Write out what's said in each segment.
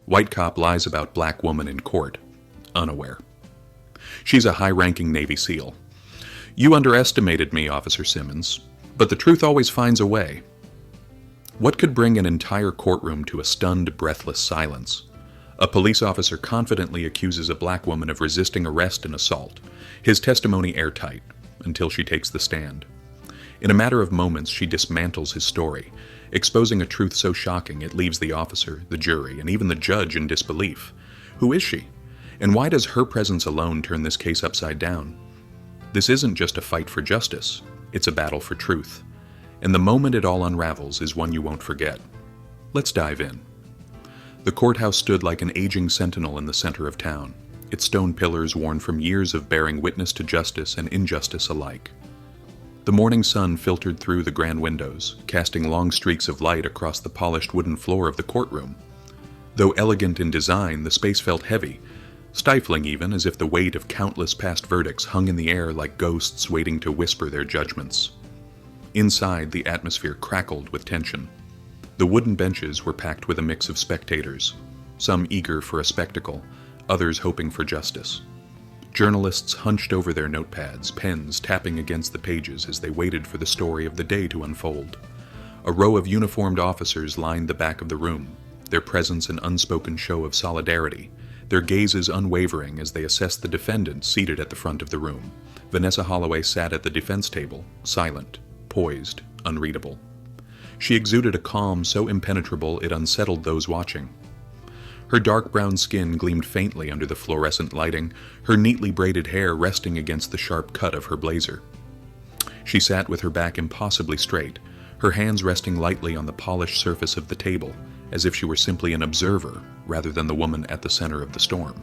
White cop lies about black woman in court. Unaware. She's a high-ranking Navy SEAL. You underestimated me, Officer Simmons, but the truth always finds a way. What could bring an entire courtroom to a stunned, breathless silence? A police officer confidently accuses a black woman of resisting arrest and assault, his testimony airtight, until she takes the stand. In a matter of moments, she dismantles his story, exposing a truth so shocking it leaves the officer, the jury, and even the judge in disbelief. Who is she? And why does her presence alone turn this case upside down? This isn't just a fight for justice, it's a battle for truth. And the moment it all unravels is one you won't forget. Let's dive in. The courthouse stood like an aging sentinel in the center of town, its stone pillars worn from years of bearing witness to justice and injustice alike. The morning sun filtered through the grand windows, casting long streaks of light across the polished wooden floor of the courtroom. Though elegant in design, the space felt heavy, stifling even, as if the weight of countless past verdicts hung in the air like ghosts waiting to whisper their judgments. Inside, the atmosphere crackled with tension. The wooden benches were packed with a mix of spectators, some eager for a spectacle, others hoping for justice. Journalists hunched over their notepads, pens tapping against the pages as they waited for the story of the day to unfold. A row of uniformed officers lined the back of the room, their presence an unspoken show of solidarity, their gazes unwavering as they assessed the defendant seated at the front of the room. Vanessa Holloway sat at the defense table, silent, poised, unreadable. She exuded a calm so impenetrable it unsettled those watching. Her dark brown skin gleamed faintly under the fluorescent lighting, her neatly braided hair resting against the sharp cut of her blazer. She sat with her back impossibly straight, her hands resting lightly on the polished surface of the table, as if she were simply an observer rather than the woman at the center of the storm.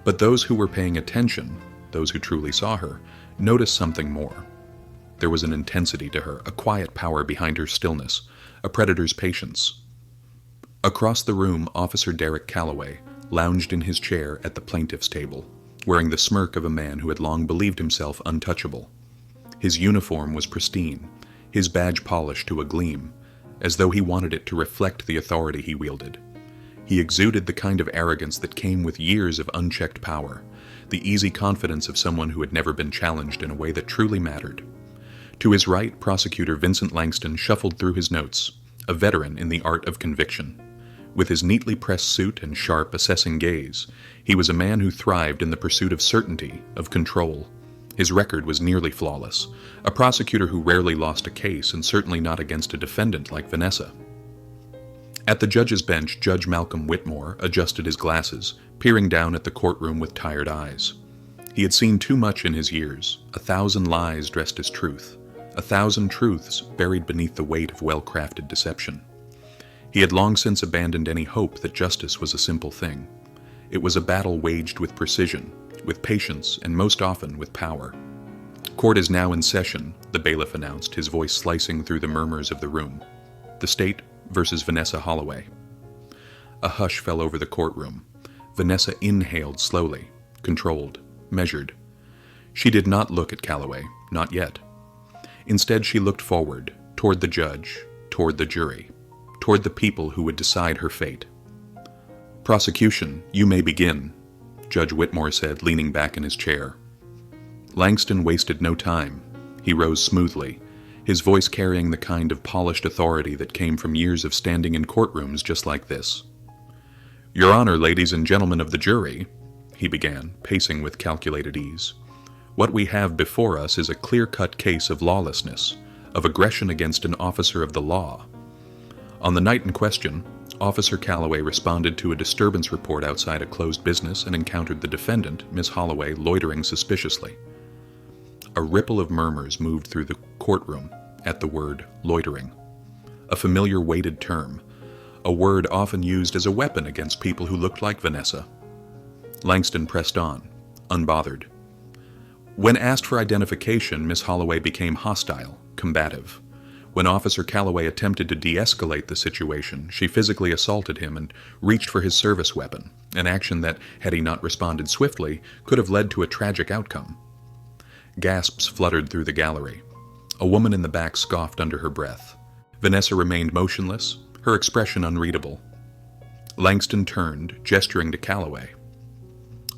But those who were paying attention, those who truly saw her, noticed something more. There was an intensity to her, a quiet power behind her stillness, a predator's patience. Across the room, Officer Derek Calloway lounged in his chair at the plaintiff's table, wearing the smirk of a man who had long believed himself untouchable. His uniform was pristine, his badge polished to a gleam, as though he wanted it to reflect the authority he wielded. He exuded the kind of arrogance that came with years of unchecked power, the easy confidence of someone who had never been challenged in a way that truly mattered. To his right, Prosecutor Vincent Langston shuffled through his notes, a veteran in the art of conviction. With his neatly pressed suit and sharp, assessing gaze, he was a man who thrived in the pursuit of certainty, of control. His record was nearly flawless, a prosecutor who rarely lost a case and certainly not against a defendant like Vanessa. At the judge's bench, Judge Malcolm Whitmore adjusted his glasses, peering down at the courtroom with tired eyes. He had seen too much in his years, 1,000 lies dressed as truth, 1,000 truths buried beneath the weight of well-crafted deception. He had long since abandoned any hope that justice was a simple thing. It was a battle waged with precision, with patience, and most often with power. Court is now in session, the bailiff announced, his voice slicing through the murmurs of the room. The state versus Vanessa Holloway. A hush fell over the courtroom. Vanessa inhaled slowly, controlled, measured. She did not look at Calloway, not yet. Instead, she looked forward, toward the judge, toward the jury, toward the people who would decide her fate. "Prosecution, you may begin," Judge Whitmore said, leaning back in his chair. Langston wasted no time. He rose smoothly, his voice carrying the kind of polished authority that came from years of standing in courtrooms just like this. "Your Honor, ladies and gentlemen of the jury," he began, pacing with calculated ease. "What we have before us is a clear-cut case of lawlessness, of aggression against an officer of the law. On the night in question, Officer Calloway responded to a disturbance report outside a closed business and encountered the defendant, Miss Holloway, loitering suspiciously." A ripple of murmurs moved through the courtroom at the word loitering, a familiar weighted term, a word often used as a weapon against people who looked like Vanessa. Langston pressed on, unbothered. When asked for identification, Miss Holloway became hostile, combative. When Officer Calloway attempted to de-escalate the situation, she physically assaulted him and reached for his service weapon, an action that, had he not responded swiftly, could have led to a tragic outcome. Gasps fluttered through the gallery. A woman in the back scoffed under her breath. Vanessa remained motionless, her expression unreadable. Langston turned, gesturing to Calloway.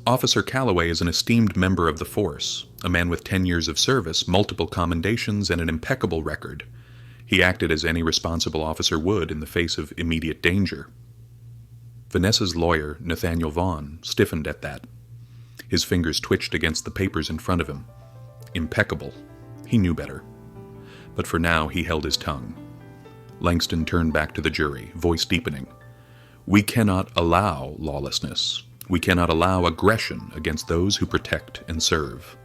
Officer Calloway is an esteemed member of the force, a man with 10 years of service, multiple commendations, and an impeccable record. He acted as any responsible officer would in the face of immediate danger. Vanessa's lawyer, Nathaniel Vaughn, stiffened at that. His fingers twitched against the papers in front of him. Impeccable. He knew better. But for now, he held his tongue. Langston turned back to the jury, voice deepening. We cannot allow lawlessness. We cannot allow aggression against those who protect and serve.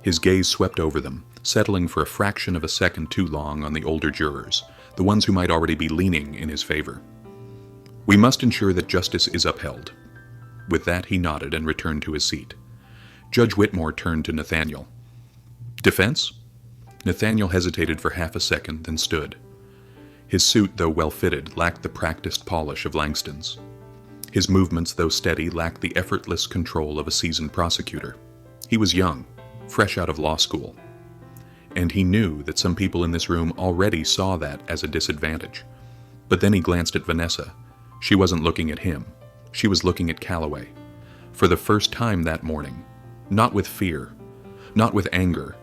His gaze swept over them, settling for a fraction of a second too long on the older jurors, the ones who might already be leaning in his favor. We must ensure that justice is upheld. With that, he nodded and returned to his seat. Judge Whitmore turned to Nathaniel. Defense? Nathaniel hesitated for half a second, then stood. His suit, though well-fitted, lacked the practiced polish of Langston's. His movements, though steady, lacked the effortless control of a seasoned prosecutor. He was young, fresh out of law school. And he knew that some people in this room already saw that as a disadvantage. But then he glanced at Vanessa. She wasn't looking at him. She was looking at Calloway. For the first time that morning. Not with fear. Not with anger.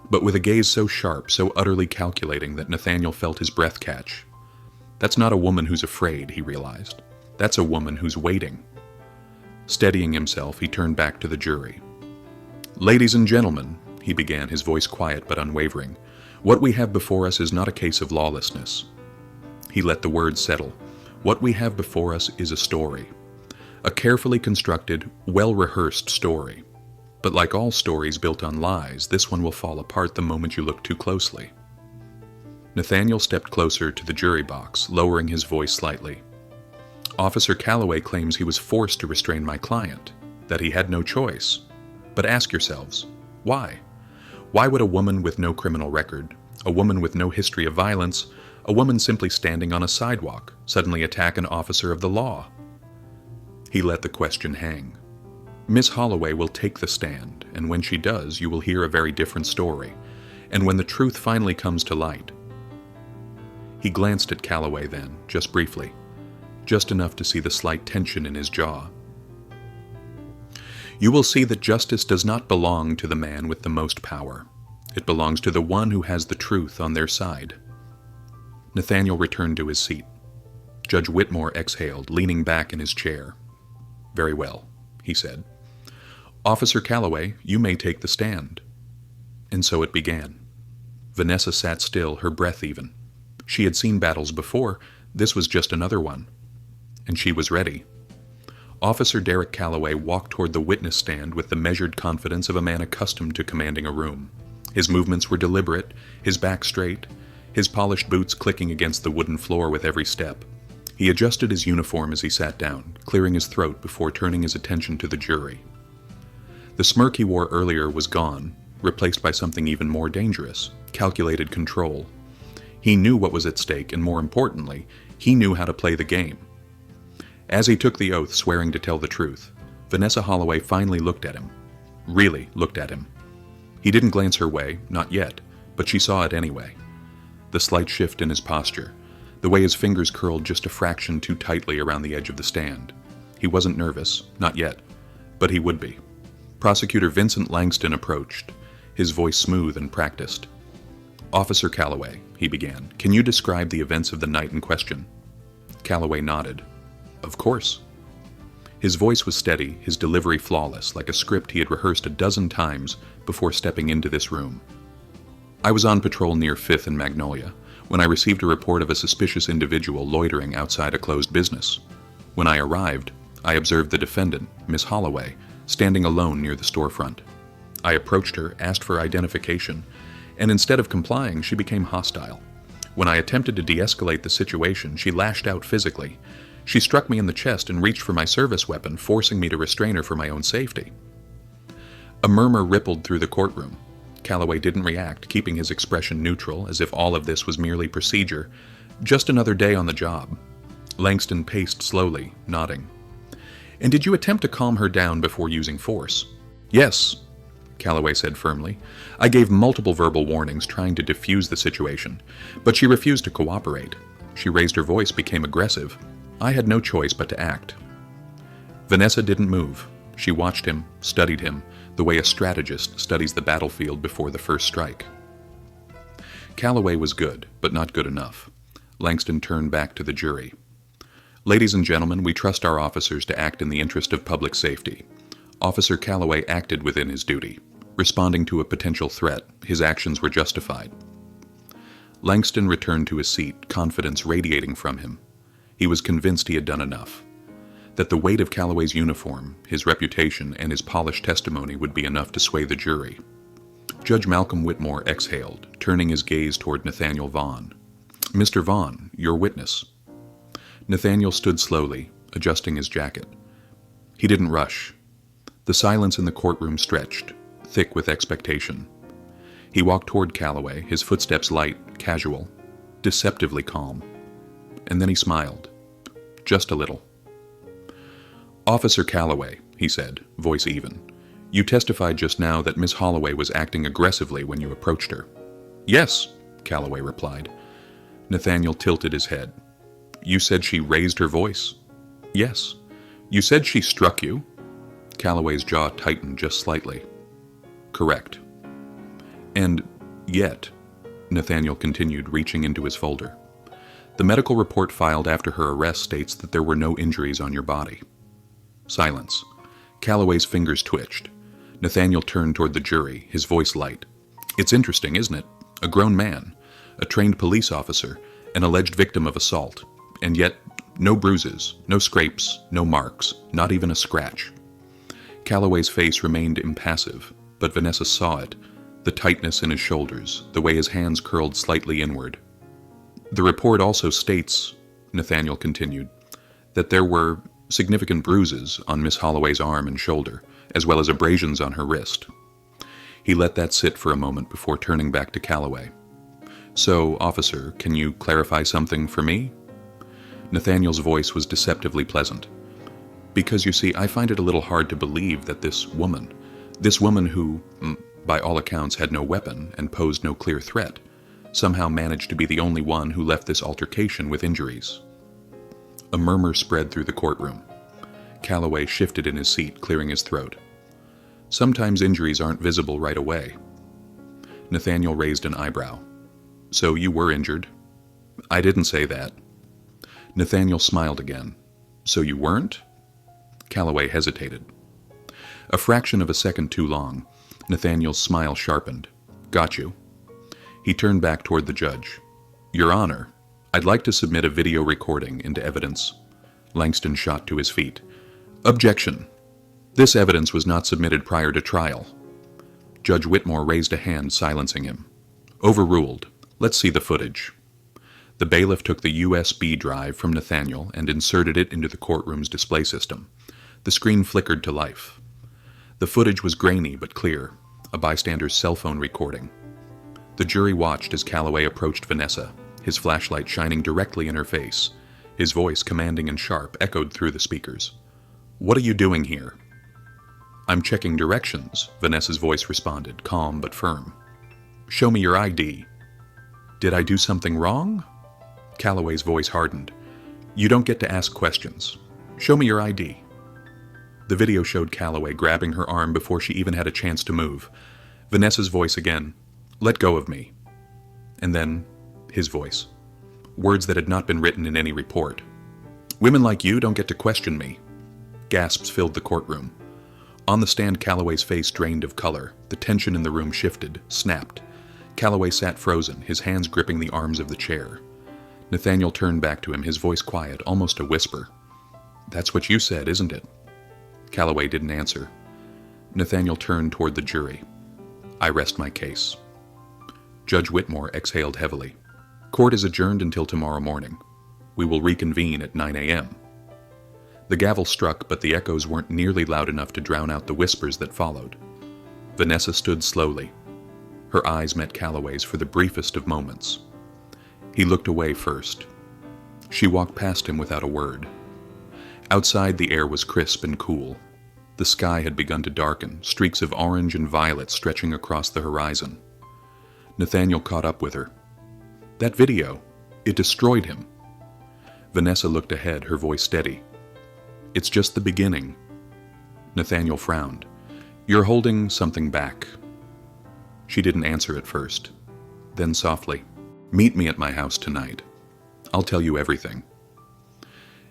But with a gaze so sharp, so utterly calculating that Nathaniel felt his breath catch. That's not a woman who's afraid, he realized. That's a woman who's waiting. Steadying himself, he turned back to the jury. Ladies and gentlemen, he began, his voice quiet but unwavering, what we have before us is not a case of lawlessness. He let the words settle. What we have before us is a story. A carefully constructed, well-rehearsed story. But like all stories built on lies, this one will fall apart the moment you look too closely. Nathaniel stepped closer to the jury box, lowering his voice slightly. Officer Calloway claims he was forced to restrain my client, that he had no choice. But ask yourselves, why? Why would a woman with no criminal record, a woman with no history of violence, a woman simply standing on a sidewalk, suddenly attack an officer of the law? He let the question hang. Miss Holloway will take the stand, and when she does, you will hear a very different story, and when the truth finally comes to light. He glanced at Calloway then, just briefly, just enough to see the slight tension in his jaw. You will see that justice does not belong to the man with the most power. It belongs to the one who has the truth on their side. Nathaniel returned to his seat. Judge Whitmore exhaled, leaning back in his chair. Very well, he said. Officer Calloway, you may take the stand. And so it began. Vanessa sat still, her breath even. She had seen battles before. This was just another one. And she was ready. Officer Derek Calloway walked toward the witness stand with the measured confidence of a man accustomed to commanding a room. His movements were deliberate, his back straight, his polished boots clicking against the wooden floor with every step. He adjusted his uniform as he sat down, clearing his throat before turning his attention to the jury. The smirk he wore earlier was gone, replaced by something even more dangerous, calculated control. He knew what was at stake, and more importantly, he knew how to play the game. As he took the oath, swearing to tell the truth, Vanessa Holloway finally looked at him. Really looked at him. He didn't glance her way, not yet, but she saw it anyway. The slight shift in his posture, the way his fingers curled just a fraction too tightly around the edge of the stand. He wasn't nervous, not yet, but he would be. Prosecutor Vincent Langston approached, his voice smooth and practiced. Officer Calloway, he began, can you describe the events of the night in question? Calloway nodded. Of course. His voice was steady, his delivery flawless, like a script he had rehearsed a dozen times before stepping into this room. I was on patrol near 5th and Magnolia when I received a report of a suspicious individual loitering outside a closed business. When I arrived, I observed the defendant, Miss Holloway, standing alone near the storefront. I approached her, asked for identification, and instead of complying, she became hostile. When I attempted to de-escalate the situation, she lashed out physically. She struck me in the chest and reached for my service weapon, forcing me to restrain her for my own safety. A murmur rippled through the courtroom. Calloway didn't react, keeping his expression neutral, as if all of this was merely procedure. Just another day on the job. Langston paced slowly, nodding. And did you attempt to calm her down before using force? Yes, Calloway said firmly. I gave multiple verbal warnings trying to defuse the situation, but she refused to cooperate. She raised her voice, became aggressive. I had no choice but to act. Vanessa didn't move. She watched him, studied him, the way a strategist studies the battlefield before the first strike. Calloway was good, but not good enough. Langston turned back to the jury. Ladies and gentlemen, we trust our officers to act in the interest of public safety. Officer Calloway acted within his duty. Responding to a potential threat, his actions were justified. Langston returned to his seat, confidence radiating from him. He was convinced he had done enough. That the weight of Calloway's uniform, his reputation, and his polished testimony would be enough to sway the jury. Judge Malcolm Whitmore exhaled, turning his gaze toward Nathaniel Vaughn. "Mr. Vaughn, your witness." Nathaniel stood slowly, adjusting his jacket. He didn't rush. The silence in the courtroom stretched, thick with expectation. He walked toward Calloway, his footsteps light, casual, deceptively calm. And then he smiled. Just a little. "Officer Calloway," he said, voice even, "you testified just now that Miss Holloway was acting aggressively when you approached her." "Yes," Calloway replied. Nathaniel tilted his head. "You said she raised her voice?" "Yes." "You said she struck you?" Calloway's jaw tightened just slightly. "Correct." "And yet," Nathaniel continued, reaching into his folder, "the medical report filed after her arrest states that there were no injuries on your body." Silence. Calloway's fingers twitched. Nathaniel turned toward the jury, his voice light. "It's interesting, isn't it? A grown man, a trained police officer, an alleged victim of assault, and yet no bruises, no scrapes, no marks, not even a scratch." Calloway's face remained impassive, but Vanessa saw it, the tightness in his shoulders, the way his hands curled slightly inward. "The report also states," Nathaniel continued, "that there were significant bruises on Miss Holloway's arm and shoulder, as well as abrasions on her wrist." He let that sit for a moment before turning back to Calloway. "So, officer, can you clarify something for me?" Nathaniel's voice was deceptively pleasant. "Because, you see, I find it a little hard to believe that this woman who, by all accounts, had no weapon and posed no clear threat, somehow managed to be the only one who left this altercation with injuries." A murmur spread through the courtroom. Calloway shifted in his seat, clearing his throat. "Sometimes injuries aren't visible right away." Nathaniel raised an eyebrow. "So you were injured?" "I didn't say that." Nathaniel smiled again. "So you weren't?" Calloway hesitated. A fraction of a second too long, Nathaniel's smile sharpened. "Got you." He turned back toward the judge. "Your Honor, I'd like to submit a video recording into evidence." Langston shot to his feet. "Objection. This evidence was not submitted prior to trial." Judge Whitmore raised a hand, silencing him. "Overruled. Let's see the footage." The bailiff took the USB drive from Nathaniel and inserted it into the courtroom's display system. The screen flickered to life. The footage was grainy but clear, a bystander's cell phone recording. The jury watched as Calloway approached Vanessa, his flashlight shining directly in her face. His voice, commanding and sharp, echoed through the speakers. "What are you doing here?" "I'm checking directions," Vanessa's voice responded, calm but firm. "Show me your ID." "Did I do something wrong?" Calloway's voice hardened. "You don't get to ask questions. Show me your ID." The video showed Calloway grabbing her arm before she even had a chance to move. Vanessa's voice again. "Let go of me." And then, his voice. Words that had not been written in any report. "Women like you don't get to question me." Gasps filled the courtroom. On the stand, Calloway's face drained of color. The tension in the room shifted, snapped. Calloway sat frozen, his hands gripping the arms of the chair. Nathaniel turned back to him, his voice quiet, almost a whisper. "That's what you said, isn't it?" Calloway didn't answer. Nathaniel turned toward the jury. "I rest my case." Judge Whitmore exhaled heavily. "Court is adjourned until tomorrow morning. We will reconvene at 9 a.m. The gavel struck, but the echoes weren't nearly loud enough to drown out the whispers that followed. Vanessa stood slowly. Her eyes met Calloway's for the briefest of moments. He looked away first. She walked past him without a word. Outside, the air was crisp and cool. The sky had begun to darken, streaks of orange and violet stretching across the horizon. Nathaniel caught up with her. "That video, it destroyed him." Vanessa looked ahead, her voice steady. "It's just the beginning." Nathaniel frowned. "You're holding something back." She didn't answer at first. Then softly, "Meet me at my house tonight. I'll tell you everything."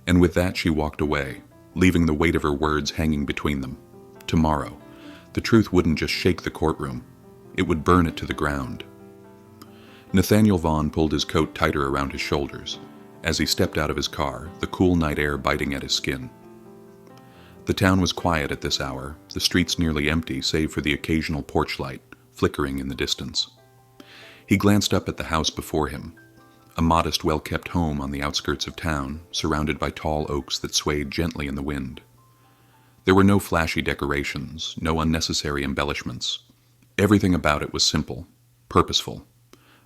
And with that she walked away, leaving the weight of her words hanging between them. Tomorrow, the truth wouldn't just shake the courtroom. It would burn it to the ground. Nathaniel Vaughn pulled his coat tighter around his shoulders as he stepped out of his car, the cool night air biting at his skin. The town was quiet at this hour, the streets nearly empty save for the occasional porch light flickering in the distance. He glanced up at the house before him, a modest, well-kept home on the outskirts of town, surrounded by tall oaks that swayed gently in the wind. There were no flashy decorations, no unnecessary embellishments. Everything about it was simple, purposeful,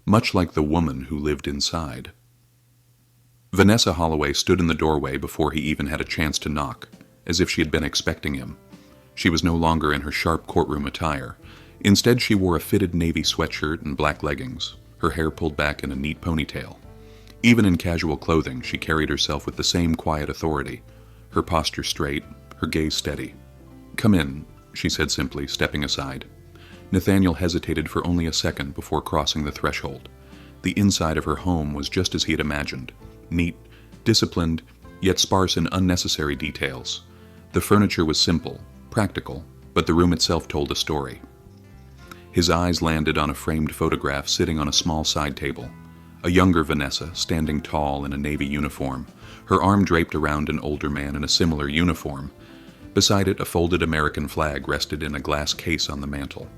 much like the woman who lived inside. Vanessa Holloway stood in the doorway before he even had a chance to knock, as if she had been expecting him. She was no longer in her sharp courtroom attire. Instead, she wore a fitted navy sweatshirt and black leggings, her hair pulled back in a neat ponytail. Even in casual clothing, she carried herself with the same quiet authority, her posture straight, her gaze steady. "Come in," she said simply, stepping aside. Nathaniel hesitated for only a second before crossing the threshold. The inside of her home was just as he had imagined, neat, disciplined, yet sparse in unnecessary details. The furniture was simple, practical, but the room itself told a story. His eyes landed on a framed photograph sitting on a small side table. A younger Vanessa, standing tall in a navy uniform, her arm draped around an older man in a similar uniform. Beside it, a folded American flag rested in a glass case on the mantel.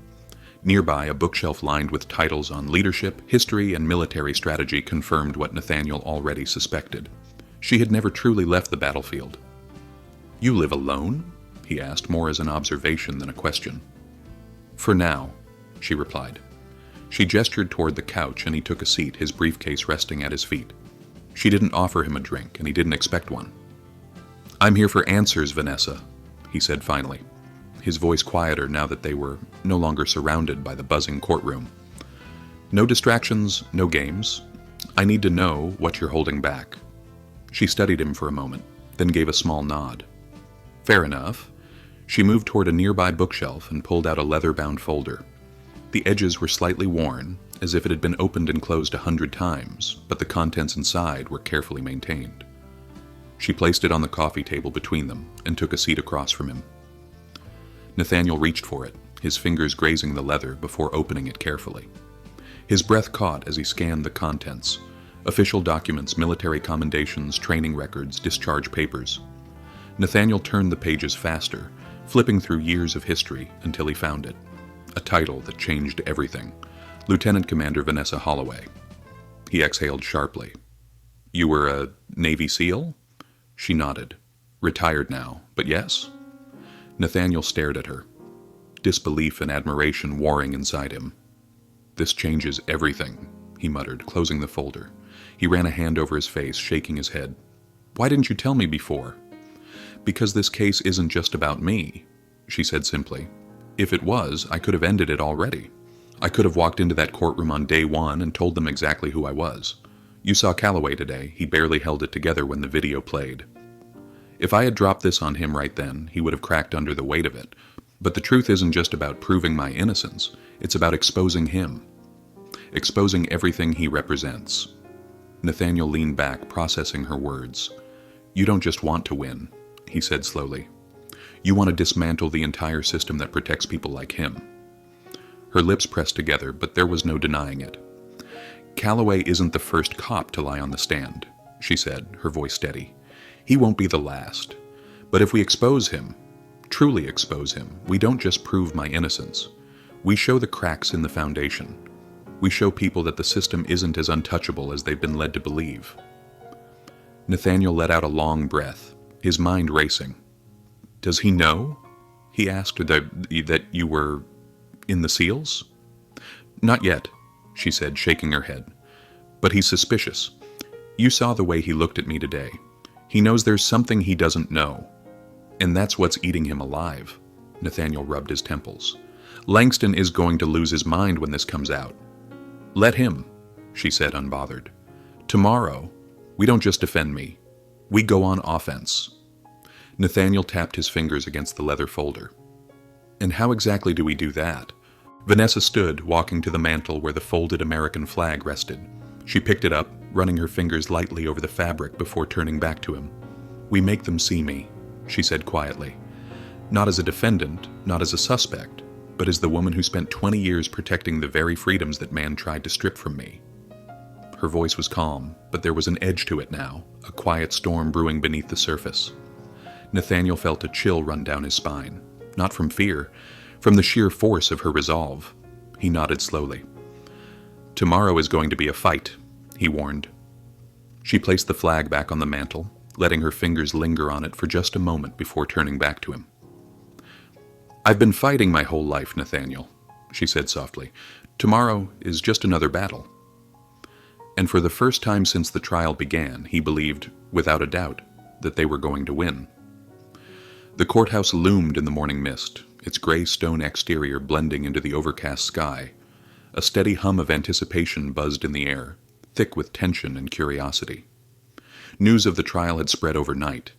Nearby, a bookshelf lined with titles on leadership, history, and military strategy confirmed what Nathaniel already suspected. She had never truly left the battlefield. "You live alone?" he asked, more as an observation than a question. "For now," she replied. She gestured toward the couch and he took a seat, his briefcase resting at his feet. She didn't offer him a drink, and he didn't expect one. "I'm here for answers, Vanessa," he said finally, his voice quieter now that they were no longer surrounded by the buzzing courtroom. "No distractions, no games. I need to know what you're holding back." She studied him for a moment, then gave a small nod. "Fair enough." She moved toward a nearby bookshelf and pulled out a leather-bound folder. The edges were slightly worn, as if it had been opened and closed 100 times, but the contents inside were carefully maintained. She placed it on the coffee table between them and took a seat across from him. Nathaniel reached for it, his fingers grazing the leather before opening it carefully. His breath caught as he scanned the contents: official documents, military commendations, training records, discharge papers. Nathaniel turned the pages faster, flipping through years of history until he found it. A title that changed everything: Lieutenant Commander Vanessa Holloway. He exhaled sharply. "You were a Navy SEAL?" She nodded. "Retired now, but yes?" Nathaniel stared at her, disbelief and admiration warring inside him. "This changes everything," he muttered, closing the folder. He ran a hand over his face, shaking his head. "Why didn't you tell me before?" "Because this case isn't just about me," she said simply. "If it was, I could have ended it already. I could have walked into that courtroom on day one and told them exactly who I was. You saw Calloway today. He barely held it together when the video played. If I had dropped this on him right then, he would have cracked under the weight of it. But the truth isn't just about proving my innocence. It's about exposing him. Exposing everything he represents." Nathaniel leaned back, processing her words. "You don't just want to win," he said slowly. "You want to dismantle the entire system that protects people like him." Her lips pressed together, but there was no denying it. "Calloway isn't the first cop to lie on the stand," she said, her voice steady. "He won't be the last. But if we expose him, truly expose him, we don't just prove my innocence. We show the cracks in the foundation. We show people that the system isn't as untouchable as they've been led to believe." Nathaniel let out a long breath, his mind racing. "Does he know?" he asked, that you were in the SEALs?" "Not yet," she said, shaking her head. "But he's suspicious. You saw the way he looked at me today. He knows there's something he doesn't know. And that's what's eating him alive." Nathaniel rubbed his temples. "Langston is going to lose his mind when this comes out." "Let him," she said, unbothered. "Tomorrow, we don't just defend me. We go on offense. Nathaniel tapped his fingers against the leather folder. And how exactly do we do that? Vanessa stood, walking to the mantel where the folded American flag rested. She picked it up, running her fingers lightly over the fabric before turning back to him. We make them see me, she said quietly. Not as a defendant, not as a suspect, but as the woman who spent 20 years protecting the very freedoms that man tried to strip from me. Her voice was calm, but there was an edge to it now, a quiet storm brewing beneath the surface. Nathaniel felt a chill run down his spine, not from fear, from the sheer force of her resolve. He nodded slowly. Tomorrow is going to be a fight, he warned. She placed the flag back on the mantel, letting her fingers linger on it for just a moment before turning back to him. I've been fighting my whole life, Nathaniel, she said softly. Tomorrow is just another battle. And for the first time since the trial began, he believed, without a doubt, that they were going to win. The courthouse loomed in the morning mist, its gray stone exterior blending into the overcast sky. A steady hum of anticipation buzzed in the air, thick with tension and curiosity. News of the trial had spread overnight,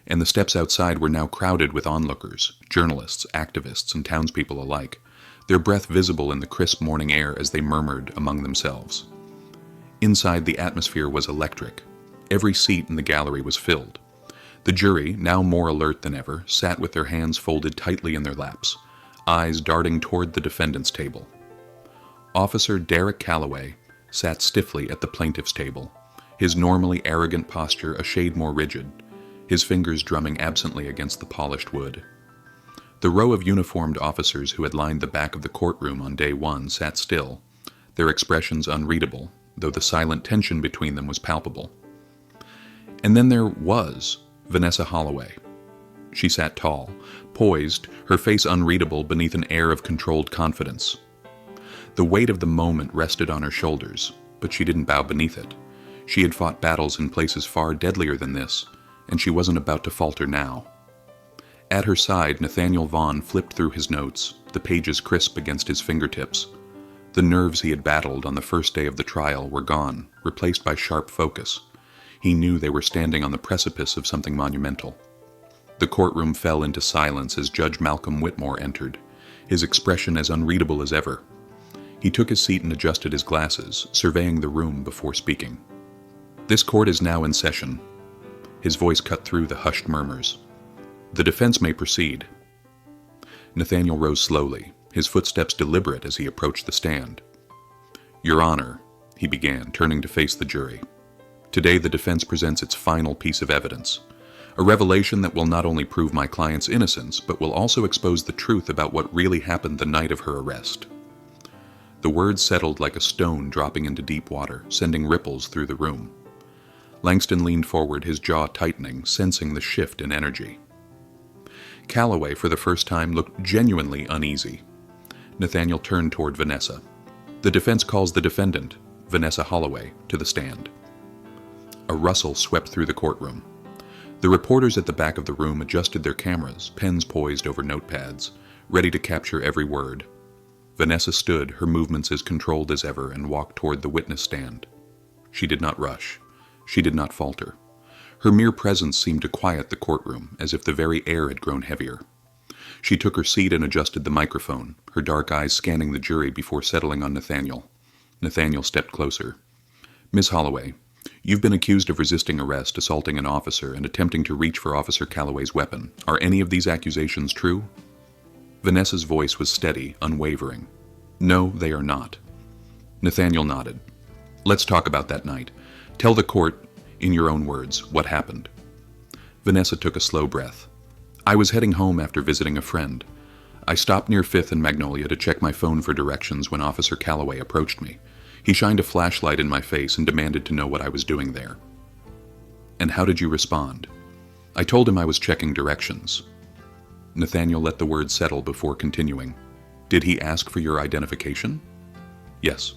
and the steps outside were now crowded with onlookers, journalists, activists, and townspeople alike, their breath visible in the crisp morning air as they murmured among themselves. Inside, the atmosphere was electric. Every seat in the gallery was filled. The jury, now more alert than ever, sat with their hands folded tightly in their laps, eyes darting toward the defendant's table. Officer Derek Calloway sat stiffly at the plaintiff's table, his normally arrogant posture a shade more rigid, his fingers drumming absently against the polished wood. The row of uniformed officers who had lined the back of the courtroom on day one sat still, their expressions unreadable, though the silent tension between them was palpable. And then there was Vanessa Holloway. She sat tall, poised, her face unreadable beneath an air of controlled confidence. The weight of the moment rested on her shoulders, but she didn't bow beneath it. She had fought battles in places far deadlier than this, and she wasn't about to falter now. At her side, Nathaniel Vaughn flipped through his notes, the pages crisp against his fingertips. The nerves he had battled on the first day of the trial were gone, replaced by sharp focus. He knew they were standing on the precipice of something monumental. The courtroom fell into silence as Judge Malcolm Whitmore entered, his expression as unreadable as ever. He took his seat and adjusted his glasses, surveying the room before speaking. This court is now in session. His voice cut through the hushed murmurs. The defense may proceed. Nathaniel rose slowly, his footsteps deliberate as he approached the stand. Your Honor, he began, turning to face the jury. Today the defense presents its final piece of evidence, a revelation that will not only prove my client's innocence, but will also expose the truth about what really happened the night of her arrest. The words settled like a stone dropping into deep water, sending ripples through the room. Langston leaned forward, his jaw tightening, sensing the shift in energy. Calloway, for the first time, looked genuinely uneasy. Nathaniel turned toward Vanessa. The defense calls the defendant, Vanessa Holloway, to the stand. A rustle swept through the courtroom. The reporters at the back of the room adjusted their cameras, pens poised over notepads, ready to capture every word. Vanessa stood, her movements as controlled as ever, and walked toward the witness stand. She did not rush. She did not falter. Her mere presence seemed to quiet the courtroom, as if the very air had grown heavier. She took her seat and adjusted the microphone, her dark eyes scanning the jury before settling on Nathaniel. Nathaniel stepped closer. Miss Holloway, you've been accused of resisting arrest, assaulting an officer, and attempting to reach for Officer Calloway's weapon. Are any of these accusations true? Vanessa's voice was steady, unwavering. No, they are not. Nathaniel nodded. Let's talk about that night. Tell the court, in your own words, what happened. Vanessa took a slow breath. I was heading home after visiting a friend. I stopped near 5th and Magnolia to check my phone for directions when Officer Calloway approached me. He shined a flashlight in my face and demanded to know what I was doing there. And how did you respond? I told him I was checking directions. Nathaniel let the words settle before continuing. Did he ask for your identification? Yes.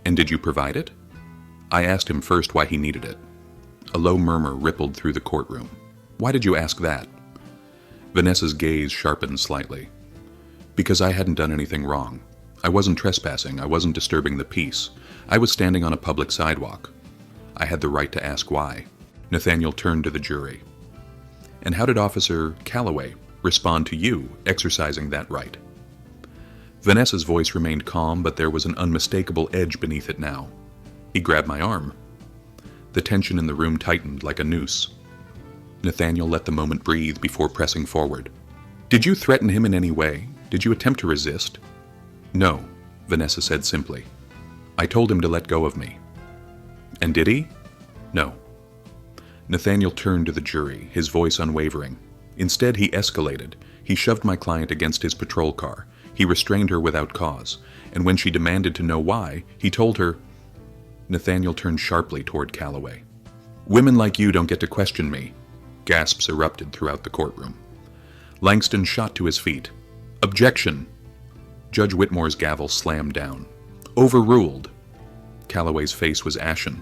And did you provide it? I asked him first why he needed it. A low murmur rippled through the courtroom. Why did you ask that? Vanessa's gaze sharpened slightly. Because I hadn't done anything wrong. I wasn't trespassing. I wasn't disturbing the peace. I was standing on a public sidewalk. I had the right to ask why. Nathaniel turned to the jury. And how did Officer Calloway respond to you exercising that right? Vanessa's voice remained calm, but there was an unmistakable edge beneath it now. He grabbed my arm. The tension in the room tightened like a noose. Nathaniel let the moment breathe before pressing forward. Did you threaten him in any way? Did you attempt to resist? No, Vanessa said simply. I told him to let go of me. And did he? No. Nathaniel turned to the jury, his voice unwavering. Instead, he escalated. He shoved my client against his patrol car. He restrained her without cause, and when she demanded to know why, he told her. Nathaniel turned sharply toward Calloway. Women like you don't get to question me. Gasps erupted throughout the courtroom. Langston shot to his feet. Objection! Judge Whitmore's gavel slammed down. Overruled! Calloway's face was ashen.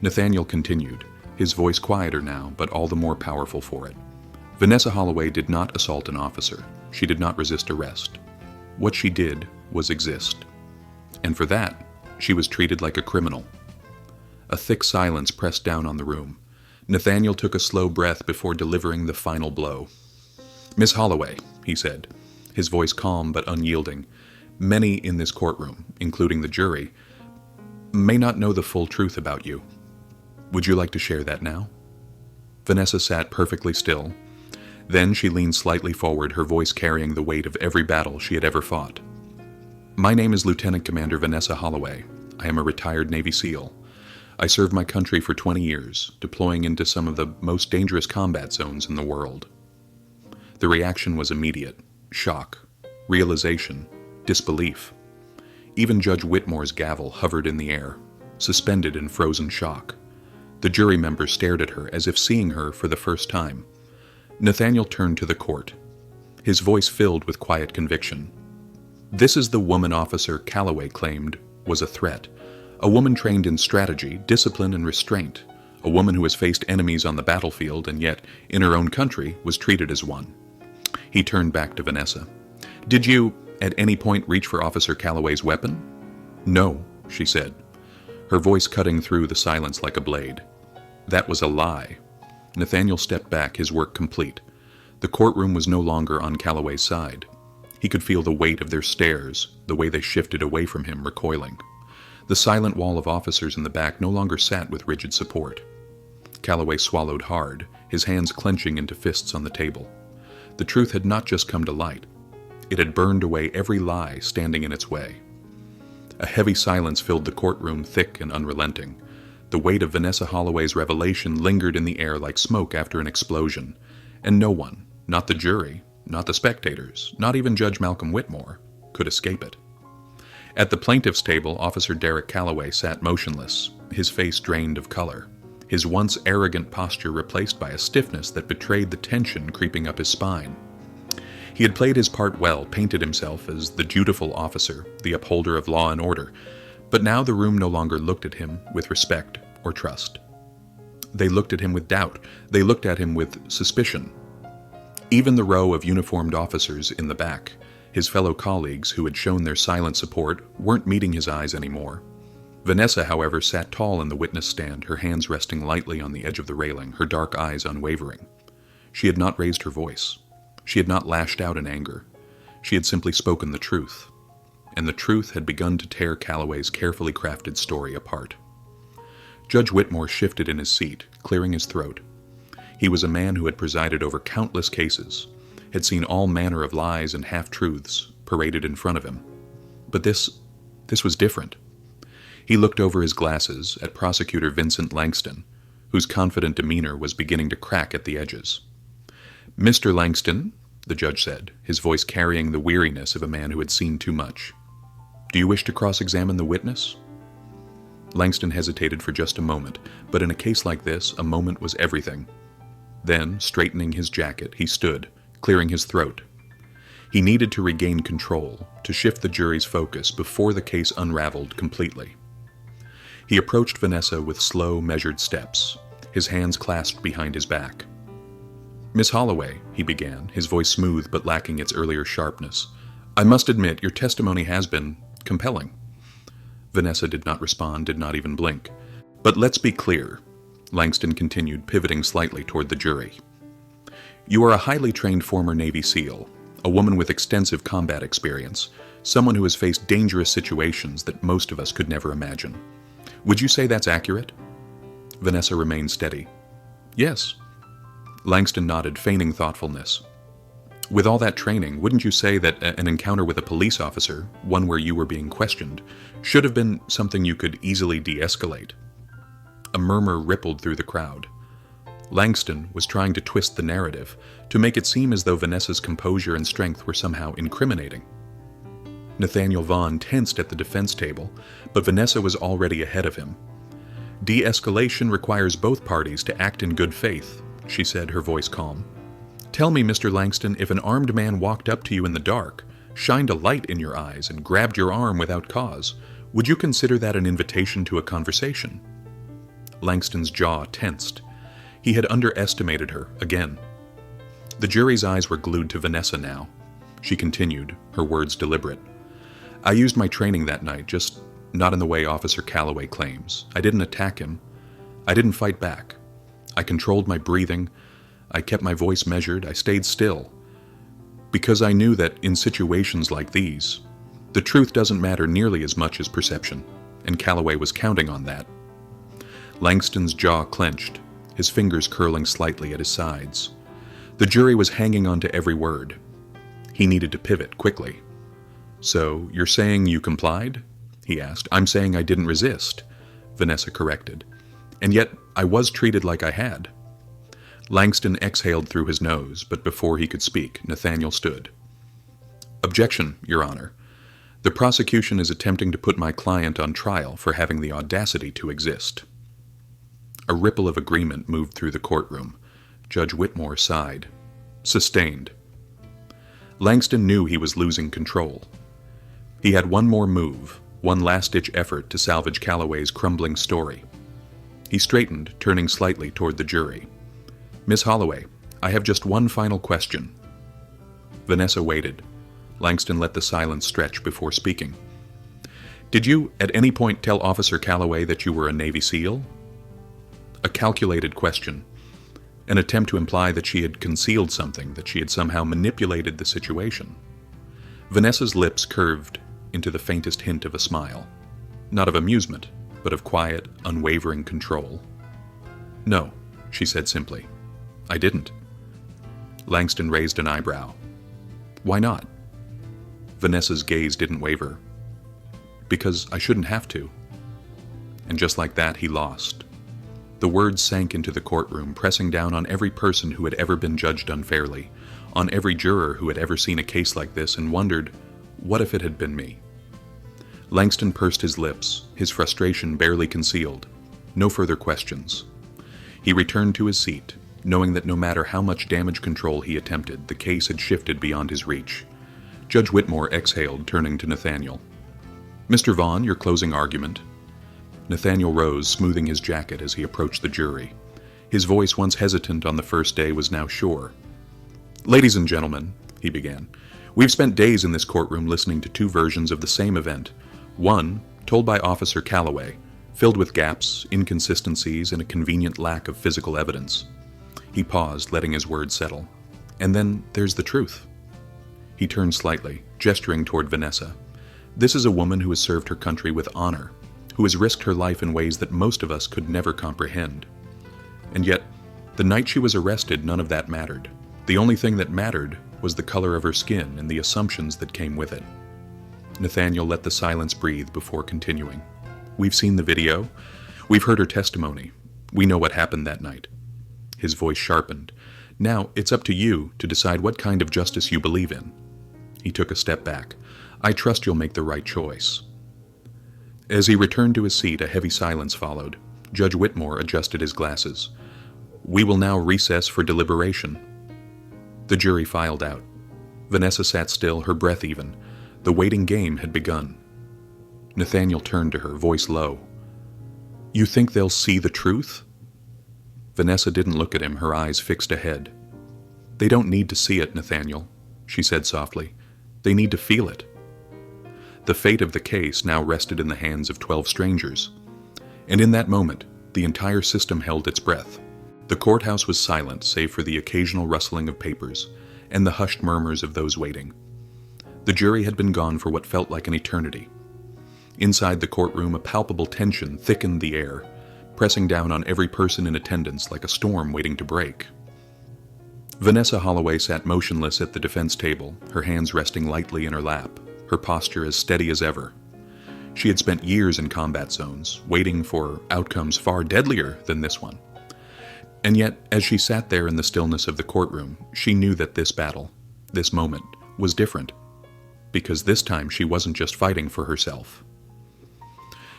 Nathaniel continued, his voice quieter now, but all the more powerful for it. Vanessa Holloway did not assault an officer. She did not resist arrest. What she did was exist. And for that, she was treated like a criminal. A thick silence pressed down on the room. Nathaniel took a slow breath before delivering the final blow. Miss Holloway, he said, his voice calm but unyielding, many in this courtroom, including the jury, may not know the full truth about you. Would you like to share that now? Vanessa sat perfectly still. Then she leaned slightly forward, her voice carrying the weight of every battle she had ever fought. My name is Lieutenant Commander Vanessa Holloway. I am a retired Navy SEAL. I served my country for 20 years, deploying into some of the most dangerous combat zones in the world. The reaction was immediate. Shock, realization, disbelief. Even Judge Whitmore's gavel hovered in the air, suspended in frozen shock. The jury members stared at her as if seeing her for the first time. Nathaniel turned to the court, his voice filled with quiet conviction. This is the woman Officer Calloway claimed was a threat. A woman trained in strategy, discipline, and restraint. A woman who has faced enemies on the battlefield and yet, in her own country, was treated as one. He turned back to Vanessa. Did you, at any point, reach for Officer Calloway's weapon? No, she said, her voice cutting through the silence like a blade. That was a lie. Nathaniel stepped back, his work complete. The courtroom was no longer on Calloway's side. He could feel the weight of their stares, the way they shifted away from him, recoiling. The silent wall of officers in the back no longer sat with rigid support. Calloway swallowed hard, his hands clenching into fists on the table. The truth had not just come to light. It had burned away every lie standing in its way. A heavy silence filled the courtroom, thick and unrelenting. The weight of Vanessa Holloway's revelation lingered in the air like smoke after an explosion, and no one, not the jury, not the spectators, not even Judge Malcolm Whitmore, could escape it. At the plaintiff's table, Officer Derek Calloway sat motionless, his face drained of color, his once arrogant posture replaced by a stiffness that betrayed the tension creeping up his spine. He had played his part well, painted himself as the dutiful officer, the upholder of law and order, but now the room no longer looked at him with respect or trust. They looked at him with doubt. They looked at him with suspicion. Even the row of uniformed officers in the back, his fellow colleagues who had shown their silent support, weren't meeting his eyes anymore. Vanessa, however, sat tall in the witness stand, her hands resting lightly on the edge of the railing, her dark eyes unwavering. She had not raised her voice. She had not lashed out in anger. She had simply spoken the truth. And the truth had begun to tear Calloway's carefully crafted story apart. Judge Whitmore shifted in his seat, clearing his throat. He was a man who had presided over countless cases, had seen all manner of lies and half-truths paraded in front of him. But this was different. He looked over his glasses at Prosecutor Vincent Langston, whose confident demeanor was beginning to crack at the edges. Mr. Langston, the judge said, his voice carrying the weariness of a man who had seen too much. Do you wish to cross-examine the witness? Langston hesitated for just a moment, but in a case like this, a moment was everything. Then, straightening his jacket, he stood, clearing his throat. He needed to regain control, to shift the jury's focus before the case unraveled completely. He approached Vanessa with slow, measured steps, his hands clasped behind his back. Miss Holloway, he began, his voice smooth but lacking its earlier sharpness, I must admit your testimony has been compelling. Vanessa did not respond, did not even blink. But let's be clear. Langston continued, pivoting slightly toward the jury. You are a highly trained former Navy SEAL, a woman with extensive combat experience, someone who has faced dangerous situations that most of us could never imagine. Would you say that's accurate? Vanessa remained steady. Yes. Langston nodded, feigning thoughtfulness. With all that training, wouldn't you say that an encounter with a police officer, one where you were being questioned, should have been something you could easily de-escalate? A murmur rippled through the crowd. Langston was trying to twist the narrative, to make it seem as though Vanessa's composure and strength were somehow incriminating. Nathaniel Vaughn tensed at the defense table, but Vanessa was already ahead of him. De-escalation requires both parties to act in good faith, she said, her voice calm. Tell me, Mr. Langston, if an armed man walked up to you in the dark, shined a light in your eyes, and grabbed your arm without cause, would you consider that an invitation to a conversation? Langston's jaw tensed. He had underestimated her again. The jury's eyes were glued to Vanessa now. She continued, her words deliberate. I used my training that night, just not in the way Officer Calloway claims. I didn't attack him. I didn't fight back. I controlled my breathing. I kept my voice measured. I stayed still. Because I knew that in situations like these, the truth doesn't matter nearly as much as perception, and Calloway was counting on that. Langston's jaw clenched, his fingers curling slightly at his sides. The jury was hanging on to every word. He needed to pivot quickly. So, you're saying you complied? He asked. I'm saying I didn't resist, Vanessa corrected. And yet, I was treated like I had. Langston exhaled through his nose, but before he could speak, Nathaniel stood. Objection, Your Honor. The prosecution is attempting to put my client on trial for having the audacity to exist. A ripple of agreement moved through the courtroom. Judge Whitmore sighed. Sustained. Langston knew he was losing control. He had one more move, one last-ditch effort to salvage Calloway's crumbling story. He straightened, turning slightly toward the jury. Miss Holloway, I have just one final question. Vanessa waited. Langston let the silence stretch before speaking. Did you, at any point, tell Officer Calloway that you were a Navy SEAL? A calculated question. An attempt to imply that she had concealed something, that she had somehow manipulated the situation. Vanessa's lips curved into the faintest hint of a smile. Not of amusement, but of quiet, unwavering control. No, she said simply. I didn't. Langston raised an eyebrow. Why not? Vanessa's gaze didn't waver. Because I shouldn't have to. And just like that, he lost. The words sank into the courtroom, pressing down on every person who had ever been judged unfairly, on every juror who had ever seen a case like this and wondered, what if it had been me? Langston pursed his lips, his frustration barely concealed. No further questions. He returned to his seat, knowing that no matter how much damage control he attempted, the case had shifted beyond his reach. Judge Whitmore exhaled, turning to Nathaniel. Mr. Vaughn, your closing argument. Nathaniel rose, smoothing his jacket as he approached the jury. His voice, once hesitant on the first day, was now sure. Ladies and gentlemen, he began, we've spent days in this courtroom listening to two versions of the same event. One, told by Officer Calloway, filled with gaps, inconsistencies, and a convenient lack of physical evidence. He paused, letting his words settle. And then there's the truth. He turned slightly, gesturing toward Vanessa. This is a woman who has served her country with honor, who has risked her life in ways that most of us could never comprehend. And yet, the night she was arrested, none of that mattered. The only thing that mattered was the color of her skin and the assumptions that came with it. Nathaniel let the silence breathe before continuing. We've seen the video. We've heard her testimony. We know what happened that night. His voice sharpened. Now, it's up to you to decide what kind of justice you believe in. He took a step back. I trust you'll make the right choice. As he returned to his seat, a heavy silence followed. Judge Whitmore adjusted his glasses. We will now recess for deliberation. The jury filed out. Vanessa sat still, her breath even. The waiting game had begun. Nathaniel turned to her, voice low. You think they'll see the truth? Vanessa didn't look at him, her eyes fixed ahead. They don't need to see it, Nathaniel, she said softly. They need to feel it. The fate of the case now rested in the hands of 12 strangers. And in that moment, The entire system held its breath. The courthouse was silent save for the occasional rustling of papers and the hushed murmurs of those waiting. The jury had been gone for what felt like an eternity. Inside the courtroom, a palpable tension thickened the air, pressing down on every person in attendance like a storm waiting to break. Vanessa Holloway sat motionless at the defense table, her hands resting lightly in her lap, her posture as steady as ever. She had spent years in combat zones, waiting for outcomes far deadlier than this one. And yet, as she sat there in the stillness of the courtroom, she knew that this battle, this moment, was different. Because this time she wasn't just fighting for herself.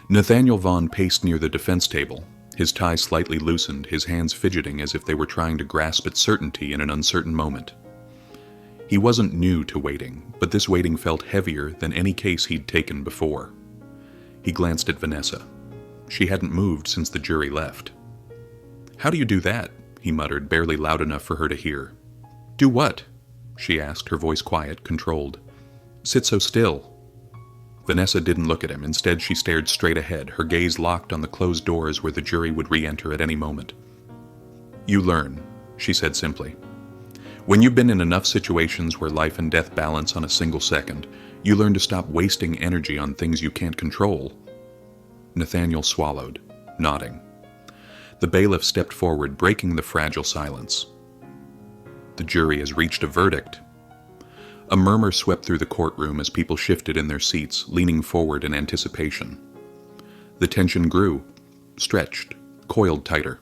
Nathaniel Vaughn paced near the defense table, his tie slightly loosened, his hands fidgeting as if they were trying to grasp at certainty in an uncertain moment. He wasn't new to waiting, but this waiting felt heavier than any case he'd taken before. He glanced at Vanessa. She hadn't moved since the jury left. "How do you do that?" he muttered, barely loud enough for her to hear. "Do what?" she asked, her voice quiet, controlled. "Sit so still." Vanessa didn't look at him. Instead, she stared straight ahead, her gaze locked on the closed doors where the jury would re-enter at any moment. "You learn," she said simply. "When you've been in enough situations where life and death balance on a single second, you learn to stop wasting energy on things you can't control." Nathaniel swallowed, nodding. The bailiff stepped forward, breaking the fragile silence. "The jury has reached a verdict." A murmur swept through the courtroom as people shifted in their seats, leaning forward in anticipation. The tension grew, stretched, coiled tighter.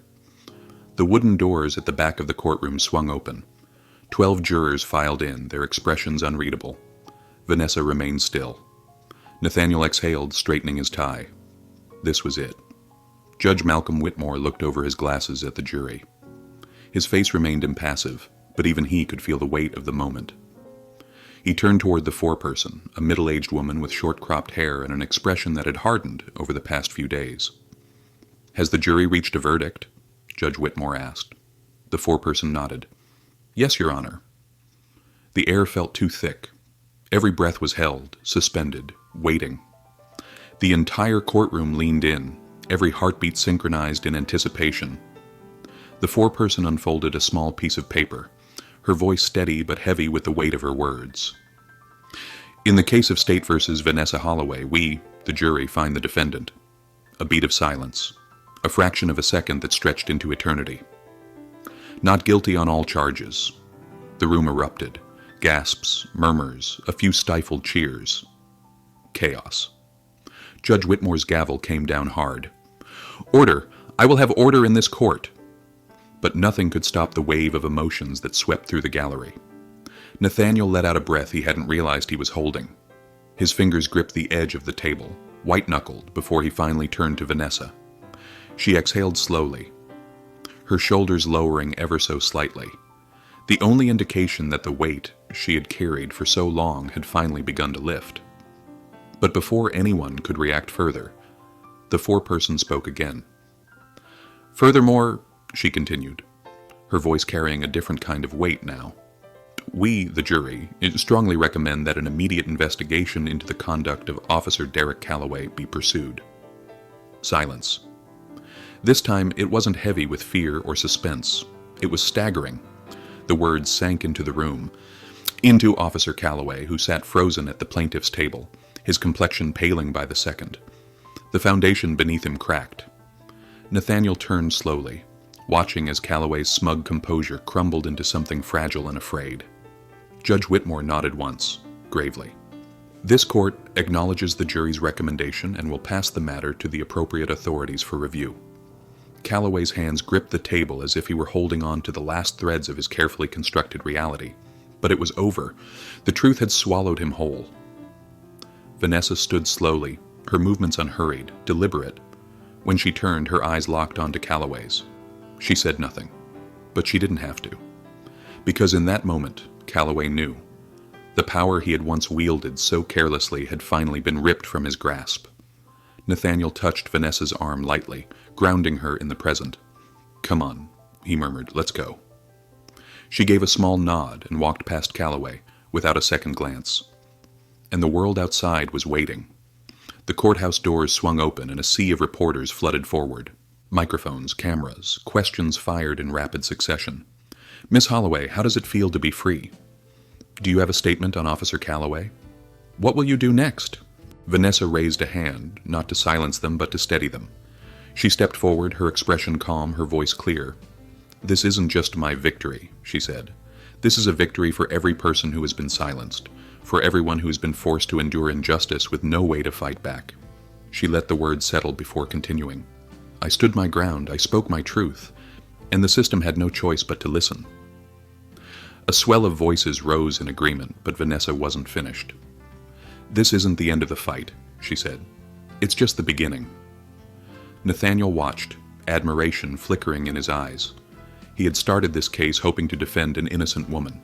The wooden doors at the back of the courtroom swung open. 12 jurors filed in, their expressions unreadable. Vanessa remained still. Nathaniel exhaled, straightening his tie. This was it. Judge Malcolm Whitmore looked over his glasses at the jury. His face remained impassive, but even he could feel the weight of the moment. He turned toward the foreperson, a middle-aged woman with short-cropped hair and an expression that had hardened over the past few days. "Has the jury reached a verdict?" Judge Whitmore asked. The foreperson nodded. "Yes, Your Honor." The air felt too thick. Every breath was held, suspended, waiting. The entire courtroom leaned in, every heartbeat synchronized in anticipation. The foreperson unfolded a small piece of paper, her voice steady but heavy with the weight of her words. "In the case of State versus Vanessa Holloway, we, the jury, find the defendant." A beat of silence, a fraction of a second that stretched into eternity. "Not guilty on all charges." The room erupted. Gasps, murmurs, a few stifled cheers. Chaos. Judge Whitmore's gavel came down hard. "Order! I will have order in this court!" But nothing could stop the wave of emotions that swept through the gallery. Nathaniel let out a breath he hadn't realized he was holding. His fingers gripped the edge of the table, white-knuckled, before he finally turned to Vanessa. She exhaled slowly, her shoulders lowering ever so slightly, the only indication that the weight she had carried for so long had finally begun to lift. But before anyone could react further, the foreperson spoke again. "Furthermore," she continued, her voice carrying a different kind of weight now, "we, the jury, strongly recommend that an immediate investigation into the conduct of Officer Derek Calloway be pursued." Silence. This time it wasn't heavy with fear or suspense. It was staggering. The words sank into the room, into Officer Calloway, who sat frozen at the plaintiff's table, his complexion paling by the second. The foundation beneath him cracked. Nathaniel turned slowly, watching as Calloway's smug composure crumbled into something fragile and afraid. Judge Whitmore nodded once, gravely. "This court acknowledges the jury's recommendation and will pass the matter to the appropriate authorities for review." Calloway's hands gripped the table as if he were holding on to the last threads of his carefully constructed reality. But it was over. The truth had swallowed him whole. Vanessa stood slowly, her movements unhurried, deliberate. When she turned, her eyes locked onto Calloway's. She said nothing, but she didn't have to. Because in that moment, Calloway knew. The power he had once wielded so carelessly had finally been ripped from his grasp. Nathaniel touched Vanessa's arm lightly, grounding her in the present. "Come on," he murmured, "let's go." She gave a small nod and walked past Calloway, without a second glance. And the world outside was waiting. The courthouse doors swung open and a sea of reporters flooded forward. Microphones, cameras, questions fired in rapid succession. Miss Holloway, how does it feel to be free? Do you have a statement on Officer Calloway? What will you do next? Vanessa raised a hand, not to silence them, but to steady them. She stepped forward, her expression calm, her voice clear. This isn't just my victory, she said. This is a victory for every person who has been silenced, for everyone who has been forced to endure injustice with no way to fight back. She let the words settle before continuing. I stood my ground, I spoke my truth, and the system had no choice but to listen. A swell of voices rose in agreement, but Vanessa wasn't finished. This isn't the end of the fight, she said. It's just the beginning. Nathaniel watched, admiration flickering in his eyes. He had started this case hoping to defend an innocent woman,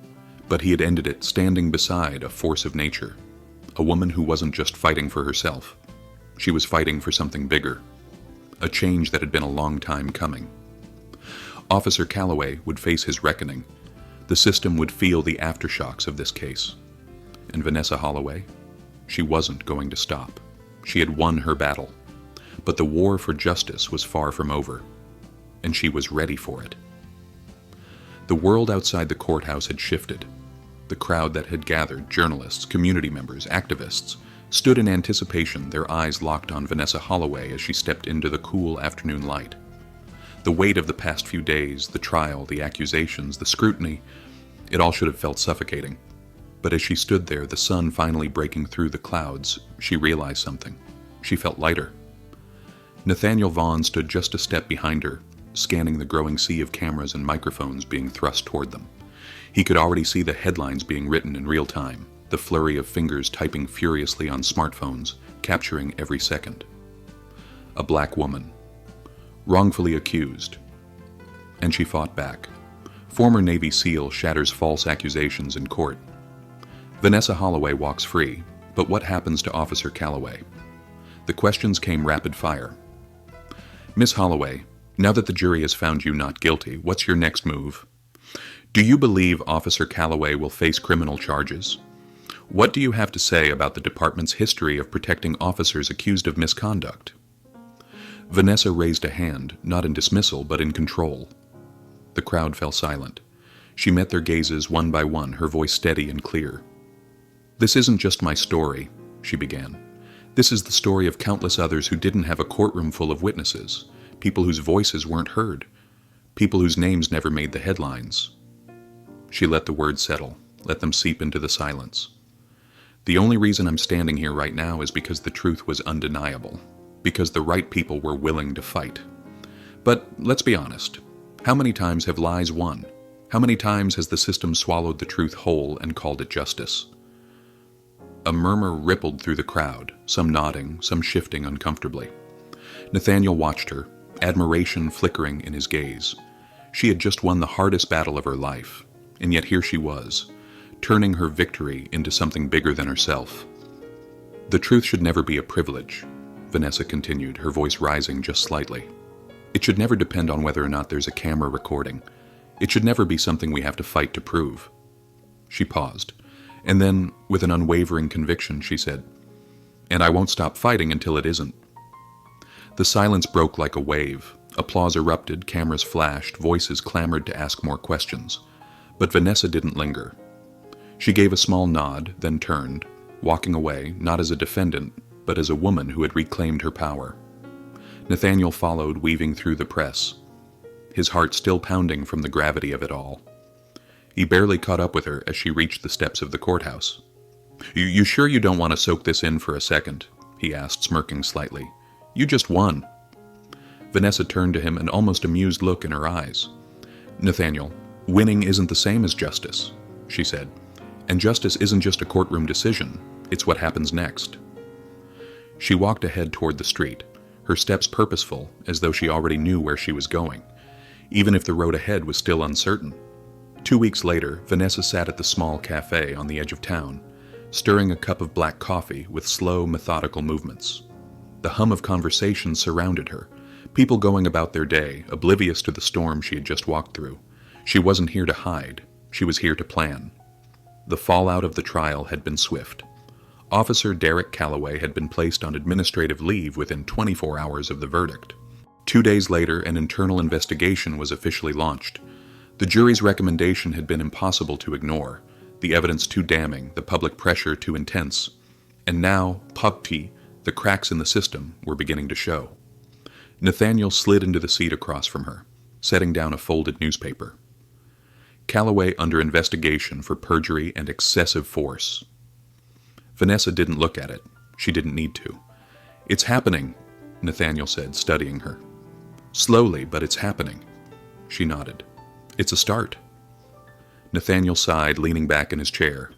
but he had ended it standing beside a force of nature, a woman who wasn't just fighting for herself. She was fighting for something bigger, a change that had been a long time coming. Officer Calloway would face his reckoning. The system would feel the aftershocks of this case. And Vanessa Holloway? She wasn't going to stop. She had won her battle. But the war for justice was far from over, and she was ready for it. The world outside the courthouse had shifted. The crowd that had gathered, journalists, community members, activists, stood in anticipation, their eyes locked on Vanessa Holloway as she stepped into the cool afternoon light. The weight of the past few days, the trial, the accusations, the scrutiny, it all should have felt suffocating. But as she stood there, the sun finally breaking through the clouds, she realized something. She felt lighter. Nathaniel Vaughn stood just a step behind her, scanning the growing sea of cameras and microphones being thrust toward them. He could already see the headlines being written in real time, the flurry of fingers typing furiously on smartphones, capturing every second. A black woman, wrongfully accused. And she fought back. Former Navy SEAL shatters false accusations in court. Vanessa Holloway walks free, but what happens to Officer Calloway? The questions came rapid fire. Miss Holloway, now that the jury has found you not guilty, what's your next move? Do you believe Officer Calloway will face criminal charges? What do you have to say about the department's history of protecting officers accused of misconduct? Vanessa raised a hand, not in dismissal, but in control. The crowd fell silent. She met their gazes one by one, her voice steady and clear. This isn't just my story, she began. This is the story of countless others who didn't have a courtroom full of witnesses, people whose voices weren't heard, people whose names never made the headlines. She let the words settle, let them seep into the silence. The only reason I'm standing here right now is because the truth was undeniable, because the right people were willing to fight. But let's be honest. How many times have lies won? How many times has the system swallowed the truth whole and called it justice? A murmur rippled through the crowd, some nodding, some shifting uncomfortably. Nathaniel watched her, admiration flickering in his gaze. She had just won the hardest battle of her life, and yet here she was, turning her victory into something bigger than herself. The truth should never be a privilege, Vanessa continued, her voice rising just slightly. It should never depend on whether or not there's a camera recording. It should never be something we have to fight to prove. She paused, and then, with an unwavering conviction, she said, "And I won't stop fighting until it isn't." The silence broke like a wave. Applause erupted, cameras flashed, voices clamored to ask more questions. But Vanessa didn't linger. She gave a small nod, then turned, walking away, not as a defendant, but as a woman who had reclaimed her power. Nathaniel followed, weaving through the press, his heart still pounding from the gravity of it all. He barely caught up with her as she reached the steps of the courthouse. You sure you don't want to soak this in for a second?" he asked, smirking slightly. "You just won." Vanessa turned to him, an almost amused look in her eyes. "Nathaniel, winning isn't the same as justice," she said. "And justice isn't just a courtroom decision, it's what happens next." She walked ahead toward the street, her steps purposeful, as though she already knew where she was going, even if the road ahead was still uncertain. 2 weeks later, Vanessa sat at the small cafe on the edge of town, stirring a cup of black coffee with slow, methodical movements. The hum of conversation surrounded her, people going about their day, oblivious to the storm she had just walked through. She wasn't here to hide, she was here to plan. The fallout of the trial had been swift. Officer Derek Calloway had been placed on administrative leave within 24 hours of the verdict. 2 days later, an internal investigation was officially launched. The jury's recommendation had been impossible to ignore, the evidence too damning, the public pressure too intense. And now, pogti, the cracks in the system were beginning to show. Nathaniel slid into the seat across from her, setting down a folded newspaper. Calloway under investigation for perjury and excessive force. Vanessa didn't look at it. She didn't need to. "It's happening," Nathaniel said, studying her. "Slowly, but it's happening." She nodded. "It's a start." Nathaniel sighed, leaning back in his chair.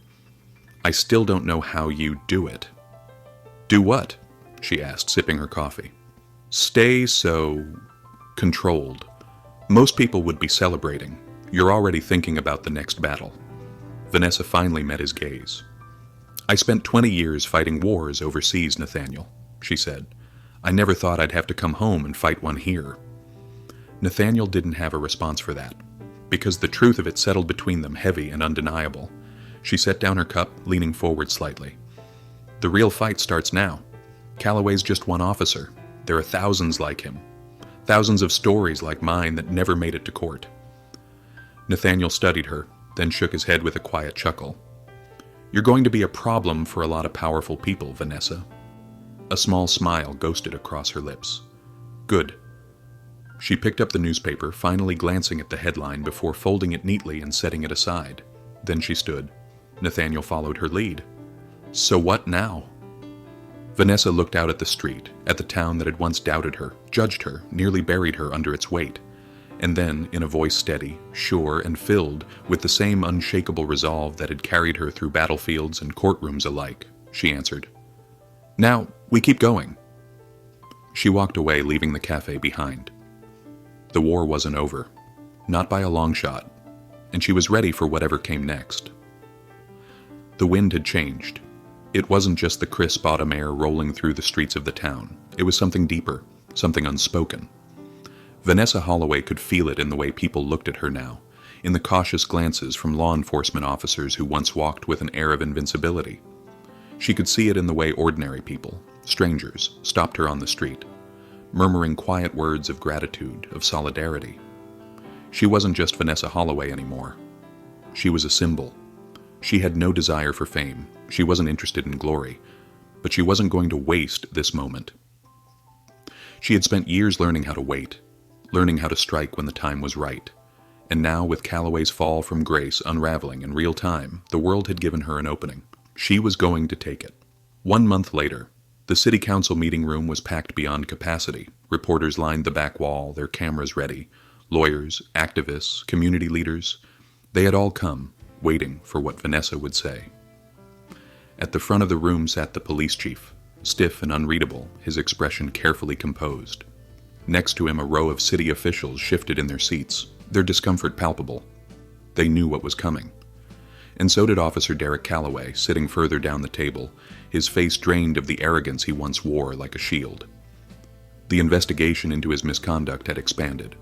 "I still don't know how you do it." "Do what?" she asked, sipping her coffee. "Stay so controlled. Most people would be celebrating. You're already thinking about the next battle." Vanessa finally met his gaze. "I spent 20 years fighting wars overseas, Nathaniel," she said. "I never thought I'd have to come home and fight one here." Nathaniel didn't have a response for that, because the truth of it settled between them heavy and undeniable. She set down her cup, leaning forward slightly. "The real fight starts now. Calloway's just one officer. There are thousands like him. Thousands of stories like mine that never made it to court." Nathaniel studied her, then shook his head with a quiet chuckle. "You're going to be a problem for a lot of powerful people, Vanessa." A small smile ghosted across her lips. "Good." She picked up the newspaper, finally glancing at the headline before folding it neatly and setting it aside. Then she stood. Nathaniel followed her lead. "So what now?" Vanessa looked out at the street, at the town that had once doubted her, judged her, nearly buried her under its weight. And then, in a voice steady, sure, and filled with the same unshakable resolve that had carried her through battlefields and courtrooms alike, she answered, "Now, we keep going." She walked away, leaving the cafe behind. The war wasn't over, not by a long shot, and she was ready for whatever came next. The wind had changed. It wasn't just the crisp autumn air rolling through the streets of the town. It was something deeper, something unspoken. Vanessa Holloway could feel it in the way people looked at her now, in the cautious glances from law enforcement officers who once walked with an air of invincibility. She could see it in the way ordinary people, strangers, stopped her on the street, murmuring quiet words of gratitude, of solidarity. She wasn't just Vanessa Holloway anymore. She was a symbol. She had no desire for fame. She wasn't interested in glory. But she wasn't going to waste this moment. She had spent years learning how to wait, learning how to strike when the time was right. And now, with Calloway's fall from grace unraveling in real time, the world had given her an opening. She was going to take it. 1 month later, the city council meeting room was packed beyond capacity. Reporters lined the back wall, their cameras ready. Lawyers, activists, community leaders. They had all come, waiting for what Vanessa would say. At the front of the room sat the police chief, stiff and unreadable, his expression carefully composed. Next to him, a row of city officials shifted in their seats, their discomfort palpable. They knew what was coming. And so did Officer Derek Calloway, sitting further down the table, his face drained of the arrogance he once wore like a shield. The investigation into his misconduct had expanded.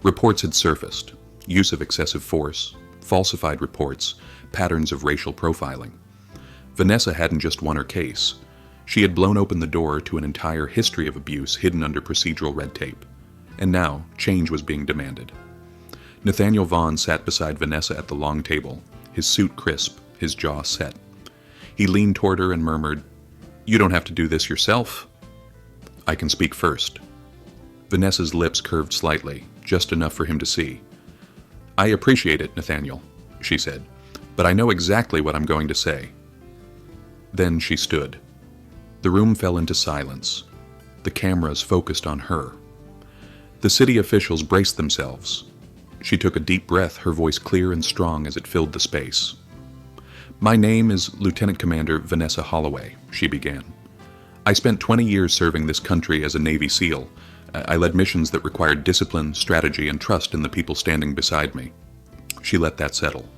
Reports had surfaced, use of excessive force, falsified reports, patterns of racial profiling. Vanessa hadn't just won her case. She had blown open the door to an entire history of abuse hidden under procedural red tape. And now, change was being demanded. Nathaniel Vaughn sat beside Vanessa at the long table, his suit crisp, his jaw set. He leaned toward her and murmured, "You don't have to do this yourself." "I can speak first." Vanessa's lips curved slightly, just enough for him to see. "I appreciate it, Nathaniel," she said, "but I know exactly what I'm going to say." Then she stood. The room fell into silence. The cameras focused on her. The city officials braced themselves. She took a deep breath, her voice clear and strong as it filled the space. "My name is Lieutenant Commander Vanessa Holloway," she began. "I spent 20 years serving this country as a Navy SEAL. I led missions that required discipline, strategy, and trust in the people standing beside me." She let that settle.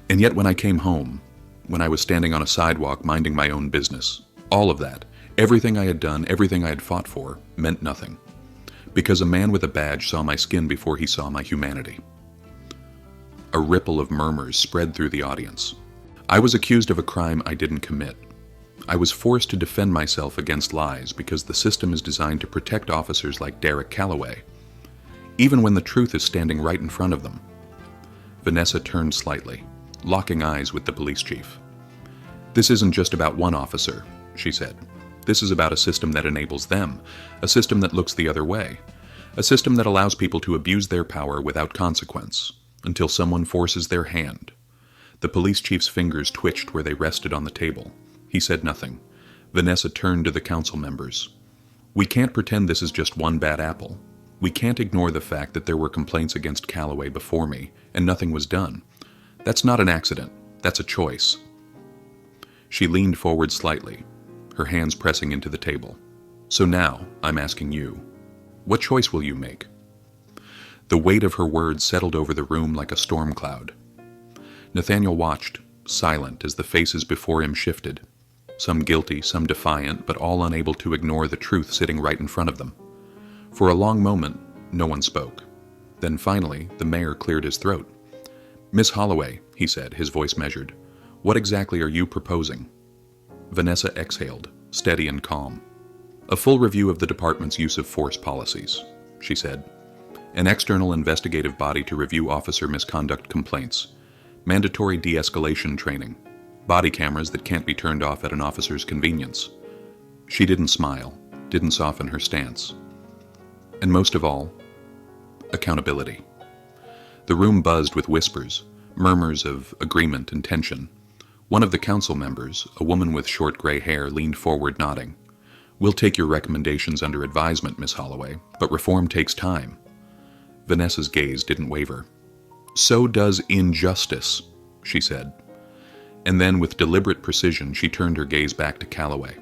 "And yet when I came home, when I was standing on a sidewalk minding my own business, all of that, everything I had done, everything I had fought for, meant nothing. Because a man with a badge saw my skin before he saw my humanity." A ripple of murmurs spread through the audience. "I was accused of a crime I didn't commit. I was forced to defend myself against lies because the system is designed to protect officers like Derek Calloway, even when the truth is standing right in front of them. Vanessa turned slightly, locking eyes with the police chief. "This isn't just about one officer," she said. "This is about a system that enables them, a system that looks the other way, a system that allows people to abuse their power without consequence, until someone forces their hand." The police chief's fingers twitched where they rested on the table. He said nothing. Vanessa turned to the council members. "We can't pretend this is just one bad apple. We can't ignore the fact that there were complaints against Calloway before me, and nothing was done. That's not an accident. That's a choice." She leaned forward slightly, her hands pressing into the table. "So now, I'm asking you, what choice will you make?" The weight of her words settled over the room like a storm cloud. Nathaniel watched, silent, as the faces before him shifted. Some guilty, some defiant, but all unable to ignore the truth sitting right in front of them. For a long moment, no one spoke. Then finally, the mayor cleared his throat. "Miss Holloway," he said, his voice measured, "what exactly are you proposing?" Vanessa exhaled, steady and calm. "A full review of the department's use of force policies," she said. "An external investigative body to review officer misconduct complaints. Mandatory de-escalation training. Body cameras that can't be turned off at an officer's convenience." She didn't smile, didn't soften her stance. "And most of all, accountability." The room buzzed with whispers, murmurs of agreement and tension. One of the council members, a woman with short gray hair, leaned forward nodding. "We'll take your recommendations under advisement, Miss Holloway, but reform takes time." Vanessa's gaze didn't waver. "So does injustice," she said. And then, with deliberate precision, she turned her gaze back to Calloway.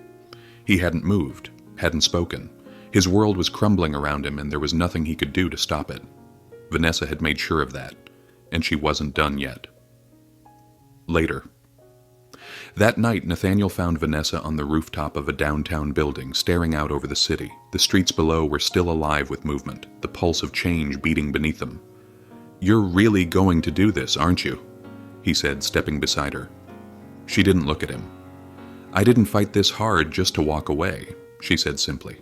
He hadn't moved, hadn't spoken. His world was crumbling around him, and there was nothing he could do to stop it. Vanessa had made sure of that, and she wasn't done yet. Later. That night, Nathaniel found Vanessa on the rooftop of a downtown building, staring out over the city. The streets below were still alive with movement, the pulse of change beating beneath them. "You're really going to do this, aren't you?" he said, stepping beside her. She didn't look at him. "I didn't fight this hard just to walk away," she said simply.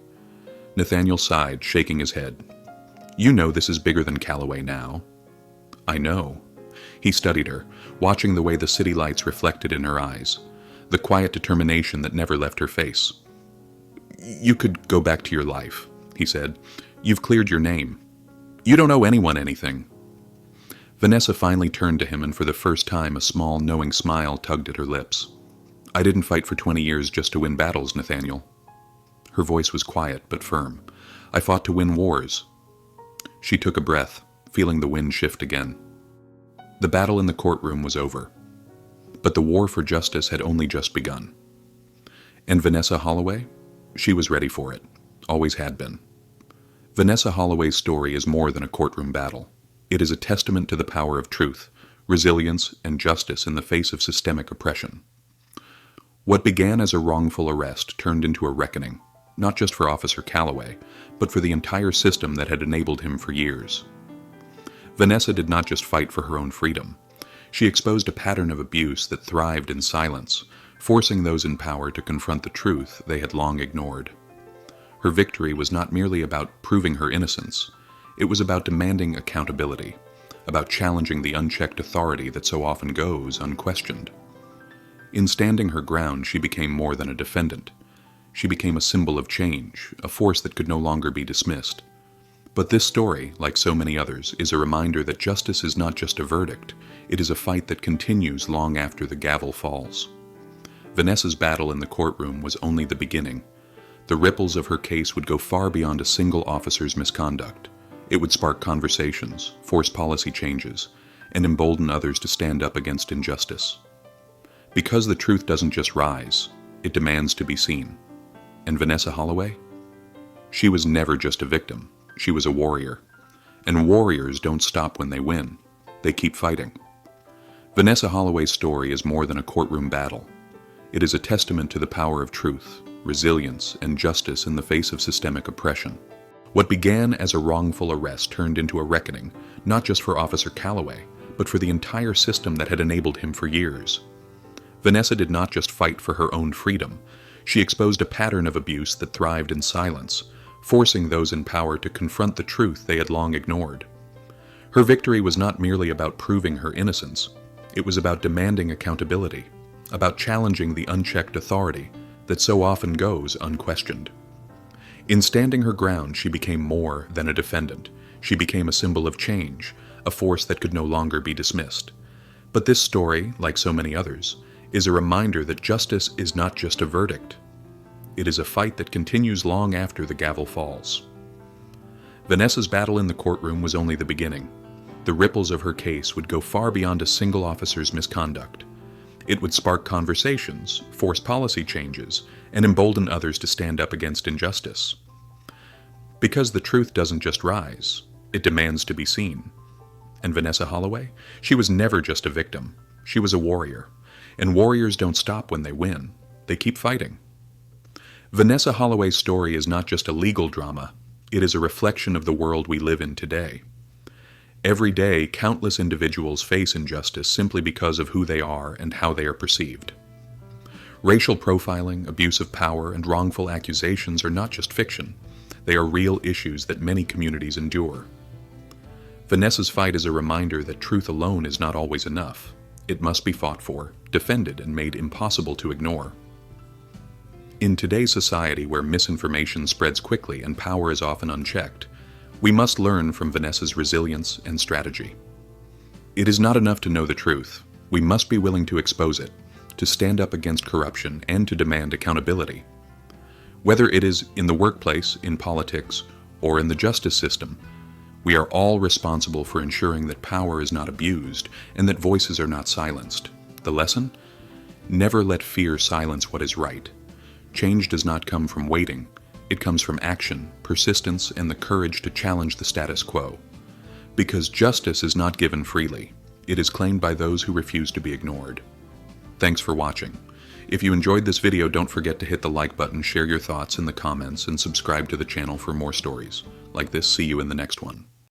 Nathaniel sighed, shaking his head. "You know this is bigger than Calloway now." "I know." He studied her, watching the way the city lights reflected in her eyes, the quiet determination that never left her face. "You could go back to your life," he said. "You've cleared your name. You don't owe anyone anything." Vanessa finally turned to him, and for the first time a small, knowing smile tugged at her lips. "I didn't fight for 20 years just to win battles, Nathaniel." Her voice was quiet but firm. "I fought to win wars." She took a breath, feeling the wind shift again. The battle in the courtroom was over, but the war for justice had only just begun. And Vanessa Holloway? She was ready for it, always had been. Vanessa Holloway's story is more than a courtroom battle. It is a testament to the power of truth, resilience, and justice in the face of systemic oppression. What began as a wrongful arrest turned into a reckoning, not just for Officer Calloway, but for the entire system that had enabled him for years. Vanessa did not just fight for her own freedom. She exposed a pattern of abuse that thrived in silence, forcing those in power to confront the truth they had long ignored. Her victory was not merely about proving her innocence. It was about demanding accountability, about challenging the unchecked authority that so often goes unquestioned. In standing her ground, she became more than a defendant. She became a symbol of change, a force that could no longer be dismissed. But this story, like so many others, is a reminder that justice is not just a verdict. It is a fight that continues long after the gavel falls. Vanessa's battle in the courtroom was only the beginning. The ripples of her case would go far beyond a single officer's misconduct. It would spark conversations, force policy changes, and embolden others to stand up against injustice. Because the truth doesn't just rise, it demands to be seen. And Vanessa Holloway? She was never just a victim. She was a warrior. And warriors don't stop when they win. They keep fighting. Vanessa Holloway's story is more than a courtroom battle. It is a testament to the power of truth, resilience, and justice in the face of systemic oppression. What began as a wrongful arrest turned into a reckoning, not just for Officer Calloway, but for the entire system that had enabled him for years. Vanessa did not just fight for her own freedom. She exposed a pattern of abuse that thrived in silence, forcing those in power to confront the truth they had long ignored. Her victory was not merely about proving her innocence. It was about demanding accountability, about challenging the unchecked authority that so often goes unquestioned. In standing her ground, she became more than a defendant. She became a symbol of change, a force that could no longer be dismissed. But this story, like so many others, is a reminder that justice is not just a verdict. It is a fight that continues long after the gavel falls. Vanessa's battle in the courtroom was only the beginning. The ripples of her case would go far beyond a single officer's misconduct. It would spark conversations, force policy changes, and embolden others to stand up against injustice. Because the truth doesn't just rise, it demands to be seen. And Vanessa Holloway? She was never just a victim. She was a warrior. And warriors don't stop when they win. They keep fighting. Vanessa Holloway's story is not just a legal drama. It is a reflection of the world we live in today. Every day, countless individuals face injustice simply because of who they are and how they are perceived. Racial profiling, abuse of power, and wrongful accusations are not just fiction. They are real issues that many communities endure. Vanessa's fight is a reminder that truth alone is not always enough. It must be fought for, defended, and made impossible to ignore. In today's society where misinformation spreads quickly and power is often unchecked, we must learn from Vanessa's resilience and strategy. It is not enough to know the truth. We must be willing to expose it, to stand up against corruption, and to demand accountability. Whether it is in the workplace, in politics, or in the justice system, we are all responsible for ensuring that power is not abused and that voices are not silenced. The lesson? Never let fear silence what is right. Change does not come from waiting. It comes from action, persistence, and the courage to challenge the status quo. Because justice is not given freely. It is claimed by those who refuse to be ignored. Thanks for watching. If you enjoyed this video, don't forget to hit the like button, share your thoughts in the comments, and subscribe to the channel for more stories like this. See you in the next one.